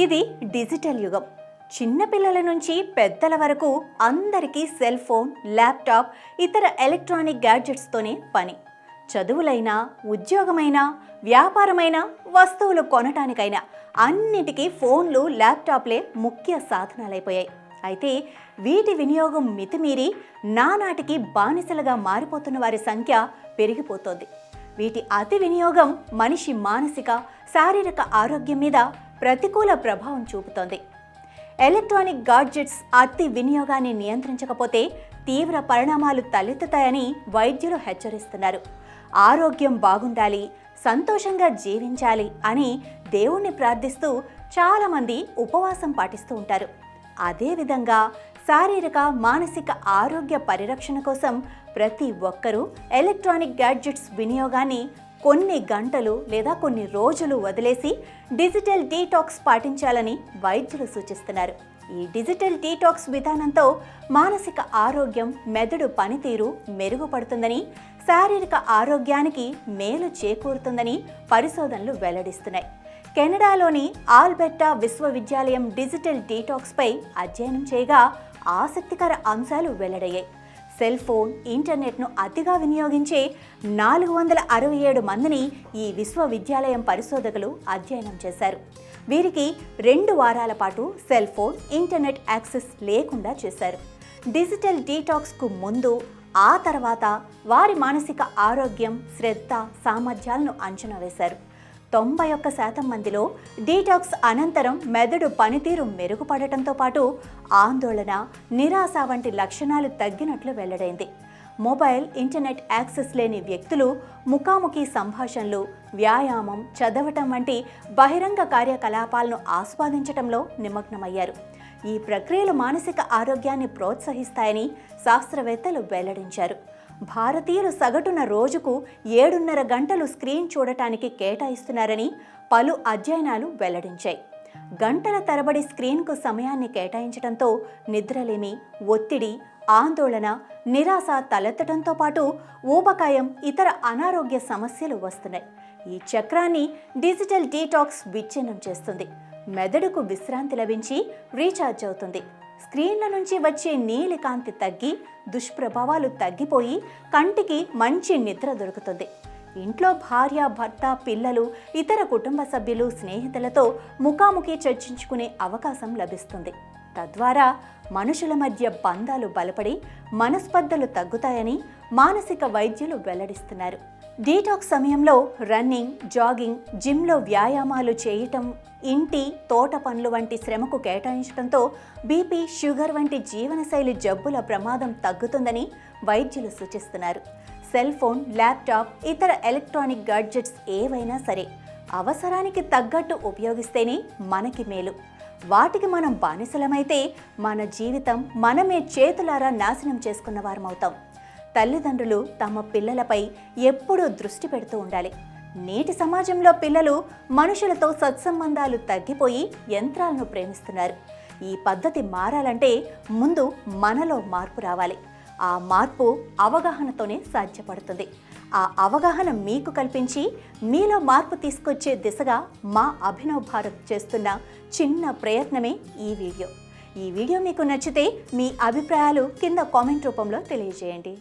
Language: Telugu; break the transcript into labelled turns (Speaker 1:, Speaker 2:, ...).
Speaker 1: ఇది డిజిటల్ యుగం. చిన్న పిల్లల నుంచి పెద్దల వరకు అందరికీ సెల్ ఫోన్, ల్యాప్టాప్, ఇతర ఎలక్ట్రానిక్ గ్యాడ్జెట్స్తోనే పని. చదువులైనా, ఉద్యోగమైనా, వ్యాపారమైనా, వస్తువులు కొనటానికైనా అన్నిటికీ ఫోన్లు, ల్యాప్టాప్లే ముఖ్య సాధనాలైపోయాయి. అయితే వీటి వినియోగం మితిమీరి నానాటికి బానిసలుగా మారిపోతున్న వారి సంఖ్య పెరిగిపోతోంది. వీటి అతి వినియోగం మనిషి మానసిక, శారీరక ఆరోగ్యం మీద ప్రతికూల ప్రభావం చూపుతోంది. ఎలక్ట్రానిక్ గాడ్జెట్స్ అతి వినియోగాన్ని నియంత్రించకపోతే తీవ్ర పరిణామాలు తలెత్తుతాయని వైద్యులు హెచ్చరిస్తున్నారు. ఆరోగ్యం బాగుండాలి, సంతోషంగా జీవించాలి అని దేవుణ్ణి ప్రార్థిస్తూ చాలామంది ఉపవాసం పాటిస్తూ ఉంటారు. అదేవిధంగా శారీరక, మానసిక ఆరోగ్య పరిరక్షణ కోసం ప్రతి ఒక్కరూ ఎలక్ట్రానిక్ గ్యాడ్జెట్స్ వినియోగాన్ని కొన్ని గంటలు లేదా కొన్ని రోజులు వదిలేసి డిజిటల్ డీటాక్స్ పాటించాలని వైద్యులు సూచిస్తున్నారు. ఈ డిజిటల్ డీటాక్స్ విధానంతో మానసిక ఆరోగ్యం, మెదడు పనితీరు మెరుగుపడుతుందని, శారీరక ఆరోగ్యానికి మేలు చేకూరుతుందని పరిశోధనలు వెల్లడిస్తున్నాయి. కెనడాలోని ఆల్బెర్టా విశ్వవిద్యాలయం డిజిటల్ డీటాక్స్పై అధ్యయనం చేయగా ఆసక్తికర అంశాలు వెల్లడయ్యాయి. సెల్ ఫోన్, ఇంటర్నెట్ను అతిగా వినియోగించే 467 మందిని ఈ విశ్వవిద్యాలయం పరిశోధకులు అధ్యయనం చేశారు. వీరికి 2 వారాల పాటు సెల్ ఫోన్, ఇంటర్నెట్ యాక్సెస్ లేకుండా చేశారు. డిజిటల్ డీటాక్స్కు ముందు, ఆ తర్వాత వారి మానసిక ఆరోగ్యం, శ్రద్ధ, సామర్థ్యాలను అంచనా వేశారు. 91% మందిలో డీటాక్స్ అనంతరం మెదడు పనితీరు మెరుగుపడటంతో పాటు ఆందోళన, నిరాశ వంటి లక్షణాలు తగ్గినట్లు వెల్లడైంది. మొబైల్, ఇంటర్నెట్ యాక్సెస్ లేని వ్యక్తులు ముఖాముఖి సంభాషణలు, వ్యాయామం, చదవటం వంటి బహిరంగ కార్యకలాపాలను ఆస్వాదించటంలో నిమగ్నమయ్యారు. ఈ ప్రక్రియలు మానసిక ఆరోగ్యాన్ని ప్రోత్సహిస్తాయని శాస్త్రవేత్తలు వెల్లడించారు. భారతీయులు సగటున రోజుకు 7.5 గంటలు స్క్రీన్ చూడటానికి కేటాయిస్తున్నారని పలు అధ్యయనాలు వెల్లడించాయి. గంటల తరబడి స్క్రీన్కు సమయాన్ని కేటాయించడంతో నిద్రలేమి, ఒత్తిడి, ఆందోళన, నిరాశ తలెత్తడంతో పాటు ఊబకాయం, ఇతర అనారోగ్య సమస్యలు వస్తున్నాయి. ఈ చక్రాన్ని డిజిటల్ డీటాక్స్ విచ్ఛిన్నం చేస్తుంది. మెదడుకు విశ్రాంతి లభించి రీఛార్జ్ అవుతుంది. స్క్రీన్ల నుంచి వచ్చే నీలి కాంతి తగ్గి, దుష్ప్రభావాలు తగ్గిపోయి కంటికి మంచి నిద్ర దొరుకుతుంది. ఇంట్లో భార్య, భర్త, పిల్లలు, ఇతర కుటుంబ సభ్యులు, స్నేహితులతో ముఖాముఖి చర్చించుకునే అవకాశం లభిస్తుంది. తద్వారా మనుషుల మధ్య బంధాలు బలపడి మనస్పర్ధలు తగ్గుతాయని మానసిక వైద్యులు వెల్లడిస్తున్నారు. డీటాక్స్ సమయంలో రన్నింగ్, జాగింగ్, జిమ్లో వ్యాయామాలు చేయటం, ఇంటి, తోట పనులు వంటి శ్రమకు కేటాయించడంతో బీపీ, షుగర్ వంటి జీవనశైలి జబ్బుల ప్రమాదం తగ్గుతుందని వైద్యులు సూచిస్తున్నారు. సెల్ ఫోన్, ల్యాప్టాప్, ఇతర ఎలక్ట్రానిక్ గాడ్జెట్స్ ఏవైనా సరే అవసరానికి తగ్గట్టు ఉపయోగిస్తేనే మనకి మేలు. వాటికి మనం బానిసలమైతే మన జీవితం మనమే చేతులారా నాశనం చేసుకున్న వారమవుతాం. తల్లిదండ్రులు తమ పిల్లలపై ఎప్పుడూ దృష్టి పెడుతూ ఉండాలి. నేటి సమాజంలో పిల్లలు మనుషులతో సత్సంబంధాలు తగ్గిపోయి యంత్రాలను ప్రేమిస్తున్నారు. ఈ పద్ధతి మారాలంటే ముందు మనలో మార్పు రావాలి. ఆ మార్పు అవగాహనతోనే సాధ్యపడుతుంది. ఆ అవగాహన మీకు కల్పించి మీలో మార్పు తీసుకొచ్చే దిశగా మా అభినవ్ భారత్ చేస్తున్న చిన్న ప్రయత్నమే ఈ వీడియో. ఈ వీడియో మీకు నచ్చితే మీ అభిప్రాయాలు కింద కామెంట్ రూపంలో తెలియజేయండి.